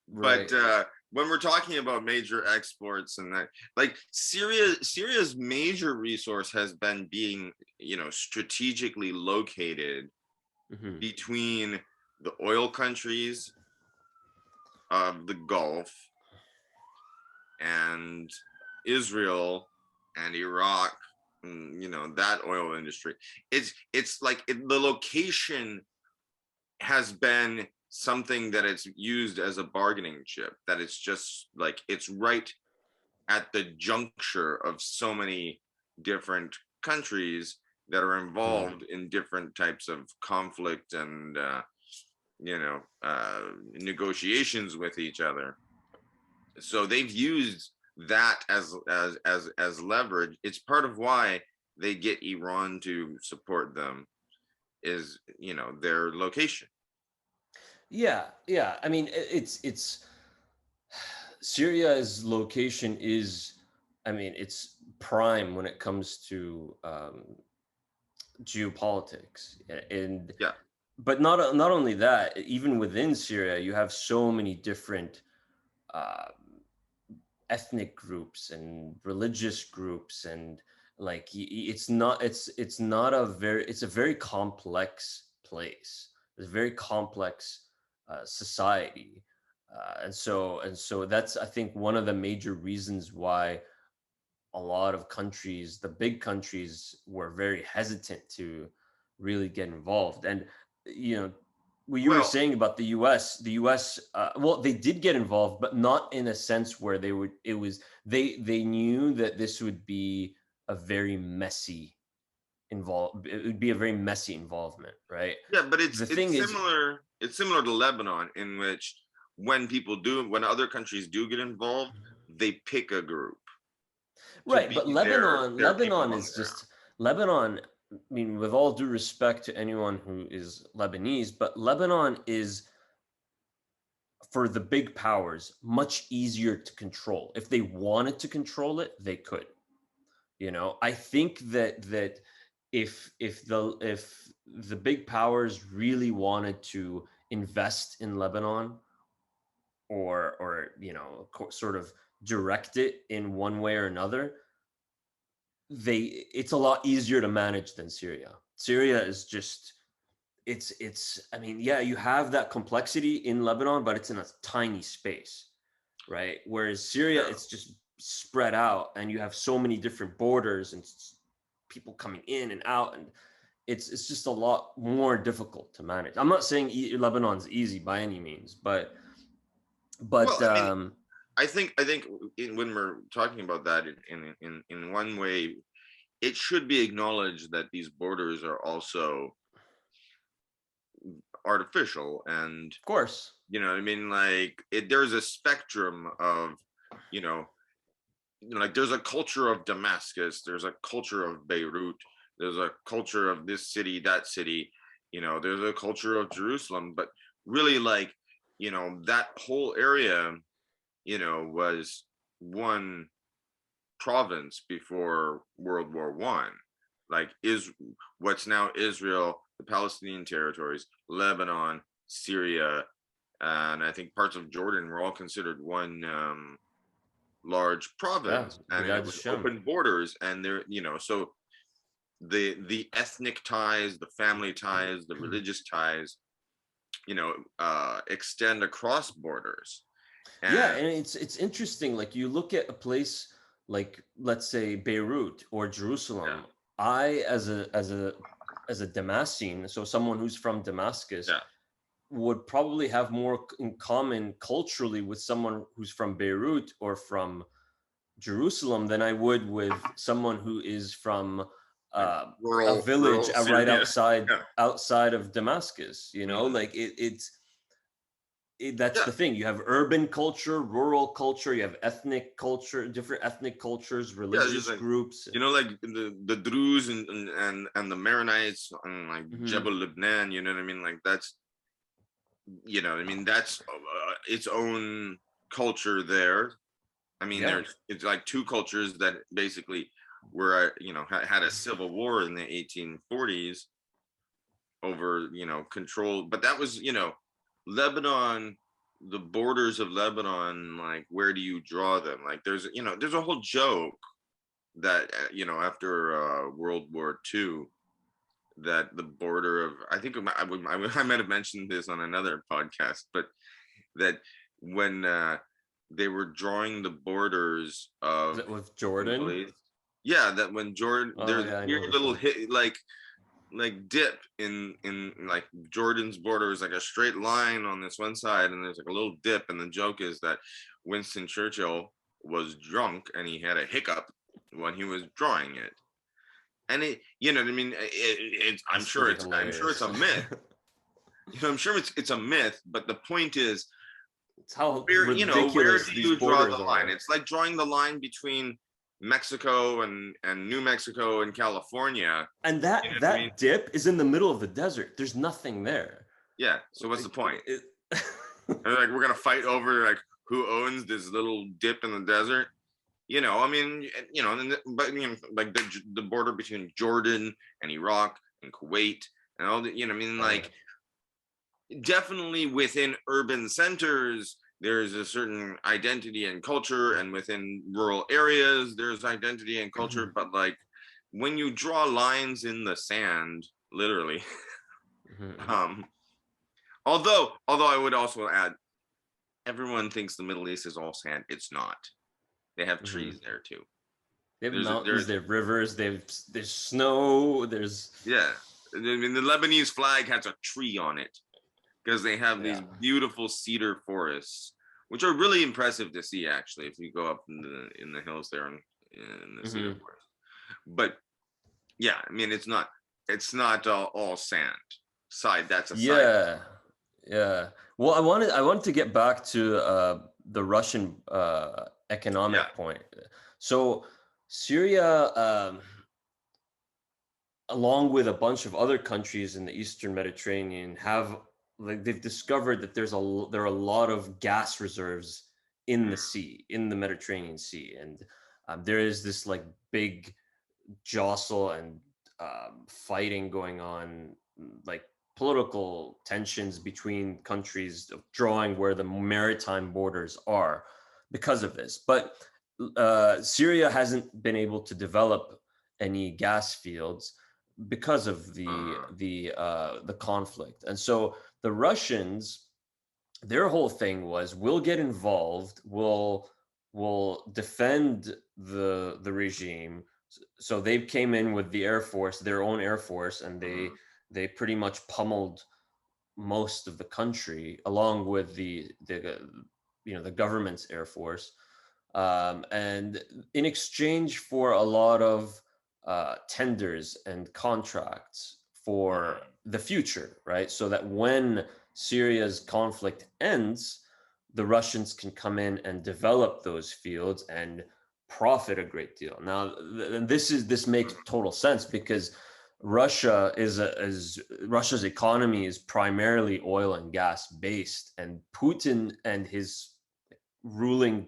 But Right. when we're talking about major exports and that, like Syria's major resource has been being, strategically located Hmm. between the oil countries of the Gulf and Israel and Iraq, that oil industry. It's like the location has been something that it's used as a bargaining chip, that it's just like it's right at the juncture of so many different countries that are Hmm. involved in different types of conflict and negotiations with each other. So they've used that as leverage. It's part of why they get Iran to support them, is their location. Yeah, yeah. I mean, it's Syria's location is, I mean, it's prime when it comes to geopolitics, and Yeah. but not only that, even within Syria, you have so many different uh, ethnic groups and religious groups, and like it's not a very, it's a very complex place. It's a very complex society, and so that's, I think, one of the major reasons why a lot of countries, the big countries, were very hesitant to really get involved. And you know, what you were Well, saying about the US, well, they did get involved, but not in a sense where they would. It was, they knew that this would be a very messy involve. It would be a very messy involvement, right? yeah, but The it's thing is, similar. It's similar to Lebanon, in which when other countries do get involved, they pick a group to right, be but their Lebanon, their people Lebanon on the is ground. just Lebanon. I mean, with all due respect to anyone who is Lebanese, but Lebanon is, for the big powers, much easier to control. If they wanted to control it, they could. I think that if the big powers really wanted to invest in Lebanon, or sort of direct it in one way or another, it's a lot easier to manage than Syria. Syria is just, it's I mean, yeah, you have that complexity in Lebanon, but it's in a tiny space, right? Whereas Syria, Yeah. it's just spread out, and you have so many different borders and people coming in and out, and it's just a lot more difficult to manage. I'm not saying Lebanon's easy by any means, but Well, but I mean, I think when we're talking about that in one way, it should be acknowledged that these borders are also artificial, and of course. what I mean, like there's a spectrum of you know like there's a culture of Damascus, there's a culture of Beirut, there's a culture of this city, that city, there's a culture of Jerusalem, but really, like, that whole area, was one province before World War I. Like, is what's now Israel, the Palestinian territories, Lebanon, Syria, and I think parts of Jordan were all considered one large Yeah, province, and it Bilad was Shem. open borders, and there, so the ethnic ties, the family ties, the religious ties, extend across borders. Yeah, And and it's interesting. Like, you look at a place like, let's say, Beirut or yeah, Jerusalem. I, as a Damascene, so someone who's from Damascus, yeah, would probably have more in common culturally with someone who's from Beirut or from Jerusalem than I would with someone who is from like a rural village right Syria. outside Yeah. outside of Damascus. Mhm. Like that's Yeah, the thing. You have urban culture, rural culture, you have ethnic culture, different ethnic cultures, yeah, it's just religious like, groups. like the Druze and the Maronites on, like, Mhm. Jebel Lebanon. You know what I mean? Like, that's, that's its own culture there. I mean, Yeah. it's like two cultures that basically were, had a civil war in the 1840s over, control. But that was, Lebanon. the borders of Lebanon, like where do you draw them? Like there's a whole joke that after World War II, that the border of, I think I might have mentioned this on another podcast, but that when they were drawing the borders Is of it with the Middle Jordan? East, yeah, that when Jordan, Oh there's a yeah, I know weird this little one. hit, like dip in like Jordan's border is like a straight line on this one side, and there's like a little dip, and the joke is that Winston Churchill was drunk and he had a hiccup when he was drawing it, and you know what I mean. I'm That's sure pretty it's hilarious. a myth. I'm sure it's a myth, but the point is, It's how where ridiculous do these you draw borders the line? are. It's like drawing the line between Mexico and New Mexico and California. And You know that what I mean? that dip is in the middle of the desert. There's nothing there. Yeah. So what's the Like, point? And like we're gonna fight over like who owns this little dip in the desert. I mean, but like the border between Jordan and Iraq and Kuwait and all the, I mean, oh yeah. like definitely within urban centers there's a certain identity and culture, and within rural areas there's identity and culture, but like when you draw lines in the sand, literally, um although I would also add, everyone thinks the Middle East is all sand. It's not. They have trees there too. They have mountains, There's they have rivers, there's snow, there's yeah. I mean, the Lebanese flag has a tree on it because they have these yeah. beautiful cedar forests, which are really impressive to see. Actually, if you go up in the hills there in the cedar hmm forest, but yeah, I mean, it's not all sand. That's a side. Yeah. Yeah. Well, I wanted to get back to the Russian Yeah. economic point. So Syria, along with a bunch of other countries in the Eastern Mediterranean, have like they've discovered that there are a lot of gas reserves in the sea, in the Mediterranean Sea, and there is this like big jostle and fighting going on, like political tensions between countries of drawing where the maritime borders are because of this. But Syria hasn't been able to develop any gas fields because of Uh, the conflict, and so the Russians, their whole thing was, we'll get involved, we'll defend the regime. So they came in with the air force, their own air force, and uh, they pretty much pummeled most of the country along with the government's air force, and in exchange for a lot of tenders and contracts for the future, right? So that when Syria's conflict ends, the Russians can come in and develop those fields and profit a great deal. Now, this makes total sense because Russia's economy is primarily oil and gas based, and Putin and his ruling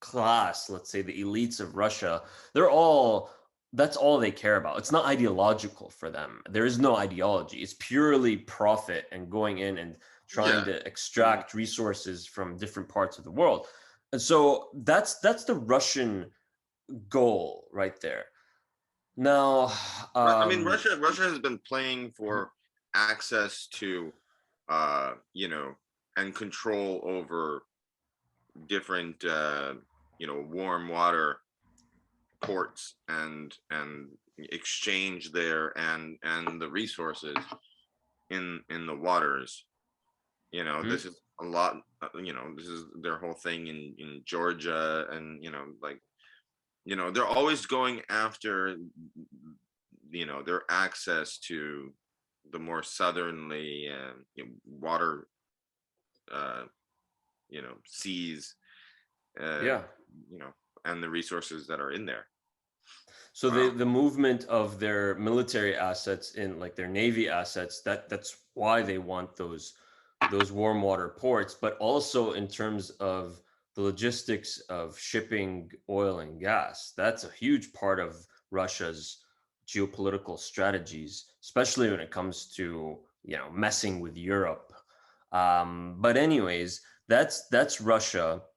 class, let's say the elites of Russia, they're all that's all they care about. It's not ideological for them. There is no ideology. It's purely profit and going in and trying yeah. to extract resources from different parts of the world. And so that's the Russian goal right there. Now, I mean, um, Russia has been playing for access to, and control over different, warm water ports, and exchange there, and the resources in the waters. This is a lot. This is their whole thing in Georgia, and like they're always going after their access to the more southerly water, uh, seas, uh, yeah. you know, and the resources that are in there. So Um, the movement of their military assets, in like their navy assets, that's why they want those warm water ports, but also in terms of the logistics of shipping oil and gas. That's a huge part of Russia's geopolitical strategies, especially when it comes to messing with Europe. But anyways, That's Russia.